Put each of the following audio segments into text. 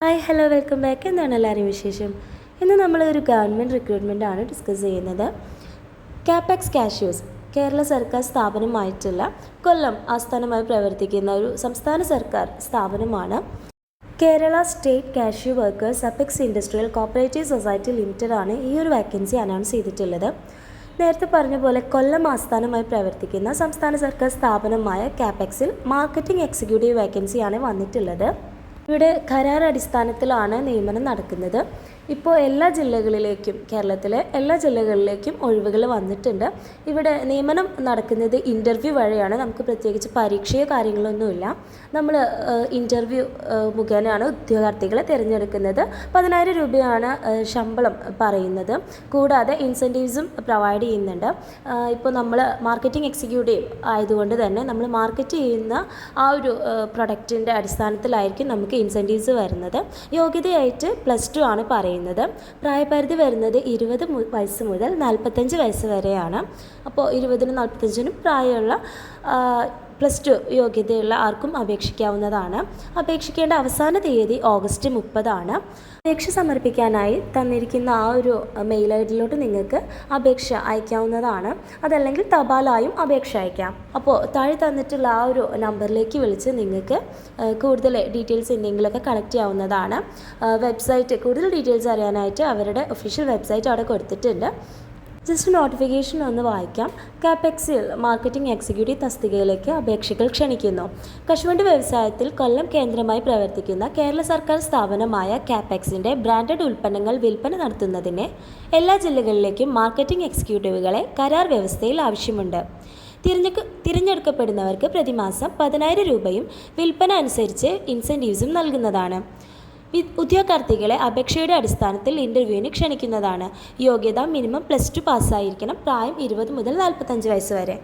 Hi hello welcome back. എന്താണ് എല്ലാവരും വിശേഷം? ഇന്ന് നമ്മൾ ഒരു ഗവൺമെൻറ് റിക്രൂട്ട്മെൻ്റ് ആണ് ഡിസ്കസ് ചെയ്യുന്നത്. കാപ്പെക്സ് കാഷ്യൂസ് കേരള സർക്കാർ സ്ഥാപനമായിട്ടുള്ള കൊല്ലം ആസ്ഥാനമായി പ്രവർത്തിക്കുന്ന ഒരു സംസ്ഥാന സർക്കാർ സ്ഥാപനമാണ്. Kerala state cashew workers apex industrial cooperative society limited ആണ് ഈ ഒരു വേക്കൻസി അനൗൺസ് ചെയ്തിട്ടുള്ളത്. നേരത്തെ പറഞ്ഞ പോലെ കൊല്ലം ആസ്ഥാനമായി പ്രവർത്തിക്കുന്ന സംസ്ഥാന സർക്കാർ സ്ഥാപനമായ കാപ്പെക്സിൽ മാർക്കറ്റിംഗ് എക്സിക്യൂട്ടീവ് വേക്കൻസിയാണ് വന്നിട്ടുള്ളത്. ഇവിടെ കരാർ അടിസ്ഥാനത്തിലാണ് നിയമനം നടക്കുന്നത്. ഇപ്പോൾ എല്ലാ ജില്ലകളിലേക്കും കേരളത്തിലെ എല്ലാ ജില്ലകളിലേക്കും ഒഴിവുകൾ വന്നിട്ടുണ്ട്. ഇവിടെ നിയമനം നടക്കുന്നത് ഇൻ്റർവ്യൂ വഴിയാണ്. നമുക്ക് പ്രത്യേകിച്ച് പരീക്ഷയോ കാര്യങ്ങളൊന്നുമില്ല. നമ്മൾ ഇൻ്റർവ്യൂ മുഖേനയാണ് ഉദ്യോഗാർത്ഥികളെ തിരഞ്ഞെടുക്കുന്നത്. 10,000 രൂപയാണ് ശമ്പളം പറയുന്നത്. കൂടാതെ ഇൻസെൻറ്റീവ്സും പ്രൊവൈഡ് ചെയ്യുന്നുണ്ട്. ഇപ്പോൾ നമ്മൾ മാർക്കറ്റിംഗ് എക്സിക്യൂട്ടീവ് ആയതുകൊണ്ട് തന്നെ നമ്മൾ മാർക്കറ്റ് ചെയ്യുന്ന ആ ഒരു പ്രൊഡക്റ്റിൻ്റെ അടിസ്ഥാനത്തിലായിരിക്കും നമുക്ക് ഇൻസെൻറ്റീവ്സ് വരുന്നത്. യോഗ്യതയായിട്ട് +2 ആണ് പറയുന്നത്. പ്രായപരിധി വരുന്നത് 20 വയസ്സ് മുതൽ 45 വയസ്സ് വരെയാണ്. അപ്പോൾ 20-നും 45-നും പ്രായമുള്ള +2 യോഗ്യതയുള്ള ആർക്കും അപേക്ഷിക്കാവുന്നതാണ്. അപേക്ഷിക്കേണ്ട അവസാന തീയതി ഓഗസ്റ്റ് 30 ആണ്. അപേക്ഷ സമർപ്പിക്കാനായി തന്നിരിക്കുന്ന ആ ഒരു മെയിൽ ഐഡിയിലോട്ട് നിങ്ങൾക്ക് അപേക്ഷ അയക്കാവുന്നതാണ്. അതല്ലെങ്കിൽ തപാലായും അപേക്ഷ അയക്കാം. അപ്പോൾ താഴെ തന്നിട്ടുള്ള ആ ഒരു നമ്പറിലേക്ക് വിളിച്ച് നിങ്ങൾക്ക് കൂടുതൽ ഡീറ്റെയിൽസ് എന്തെങ്കിലുമൊക്കെ കളക്ട് ചെയ്യാവുന്നതാണ്. വെബ്സൈറ്റ് കൂടുതൽ ഡീറ്റെയിൽസ് അറിയാനായിട്ട് അവരുടെ ഒഫീഷ്യൽ വെബ്സൈറ്റ് അവിടെ കൊടുത്തിട്ടുണ്ട്. ജസ്റ്റ് നോട്ടിഫിക്കേഷൻ ഒന്ന് വായിക്കാം. കാപ്പെക്സിൽ മാർക്കറ്റിംഗ് എക്സിക്യൂട്ടീവ് തസ്തികയിലേക്ക് അപേക്ഷകൾ ക്ഷണിക്കുന്നു. കശുവണ്ടി വ്യവസായത്തിൽ കൊല്ലം കേന്ദ്രമായി പ്രവർത്തിക്കുന്ന കേരള സർക്കാർ സ്ഥാപനമായ കാപ്പെക്സിൻ്റെ ബ്രാൻഡഡ് ഉൽപ്പന്നങ്ങൾ വിൽപ്പന നടത്തുന്നതിന് എല്ലാ ജില്ലകളിലേക്കും മാർക്കറ്റിംഗ് എക്സിക്യൂട്ടീവുകളെ കരാർ വ്യവസ്ഥയിൽ ആവശ്യമുണ്ട്. തിരഞ്ഞെടുക്കപ്പെടുന്നവർക്ക് പ്രതിമാസം 10,000 രൂപയും വിൽപ്പന അനുസരിച്ച് ഇൻസെൻറ്റീവ്സും നൽകുന്നതാണ്. ഉദ്യോഗാർത്ഥികളെ അപേക്ഷയുടെ അടിസ്ഥാനത്തിൽ ഇൻ്റർവ്യൂവിന് ക്ഷണിക്കുന്നതാണ്. യോഗ്യത മിനിമം +2 പാസ്സായിരിക്കണം. പ്രായം 20 മുതൽ 45 വയസ്സ് വരെ.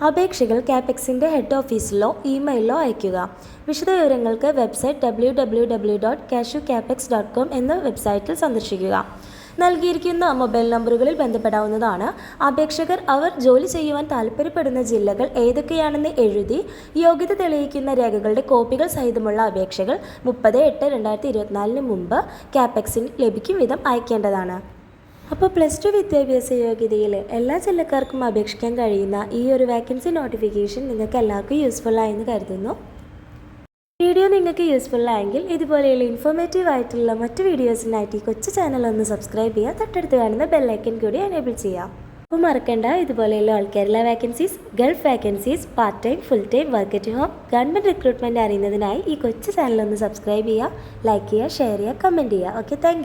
അപേക്ഷകൾ കാപ്പെക്സിൻ്റെ ഹെഡ് ഓഫീസിലോ ഇമെയിലോ അയയ്ക്കുക. വിശദവിവരങ്ങൾക്ക് വെബ്സൈറ്റ് www.cashucapex.com എന്ന വെബ്സൈറ്റിൽ സന്ദർശിക്കുക. നൽകിയിരിക്കുന്ന മൊബൈൽ നമ്പറുകളിൽ ബന്ധപ്പെടാവുന്നതാണ്. അപേക്ഷകർ അവർ ജോലി ചെയ്യുവാൻ താൽപ്പര്യപ്പെടുന്ന ജില്ലകൾ ഏതൊക്കെയാണെന്ന് എഴുതി യോഗ്യത തെളിയിക്കുന്ന രേഖകളുടെ കോപ്പികൾ സഹിതമുള്ള അപേക്ഷകൾ 30/8/2024 മുമ്പ് കാപ്പെക്സിന് ലഭിക്കും വിധം അയക്കേണ്ടതാണ്. അപ്പോൾ +2 വിദ്യാഭ്യാസ യോഗ്യതയിൽ എല്ലാ ജില്ലക്കാർക്കും അപേക്ഷിക്കാൻ കഴിയുന്ന ഈ ഒരു വേക്കൻസി നോട്ടിഫിക്കേഷൻ നിങ്ങൾക്ക് എല്ലാവർക്കും യൂസ്ഫുള്ളായെന്ന് കരുതുന്നു. വീഡിയോ നിങ്ങൾക്ക് യൂസ്ഫുള്ളായെങ്കിൽ ഇതുപോലെയുള്ള ഇൻഫോർമേറ്റീവ് ആയിട്ടുള്ള മറ്റ് വീഡിയോസിനായിട്ട് ഈ കൊച്ചു ചാനൽ ഒന്ന് സബ്സ്ക്രൈബ് ചെയ്യുക. തൊട്ടടുത്ത് കാണുന്ന ബെല്ലൈക്കൻ കൂടി എനേബിൾ ചെയ്യാം. അപ്പോൾ മറക്കണ്ട, ഇതുപോലെയുള്ള all Kerala vacancies, Gulf vacancies, part time, full time, work at home, government recruitment അറിയുന്നതിനായി ഈ കൊച്ചു ചാനൽ ഒന്ന് സബ്സ്ക്രൈബ് ചെയ്യുക, ലൈക്ക് ചെയ്യുക, ഷെയർ ചെയ്യുക, കമൻറ്റ് ചെയ്യുക. Okay, thank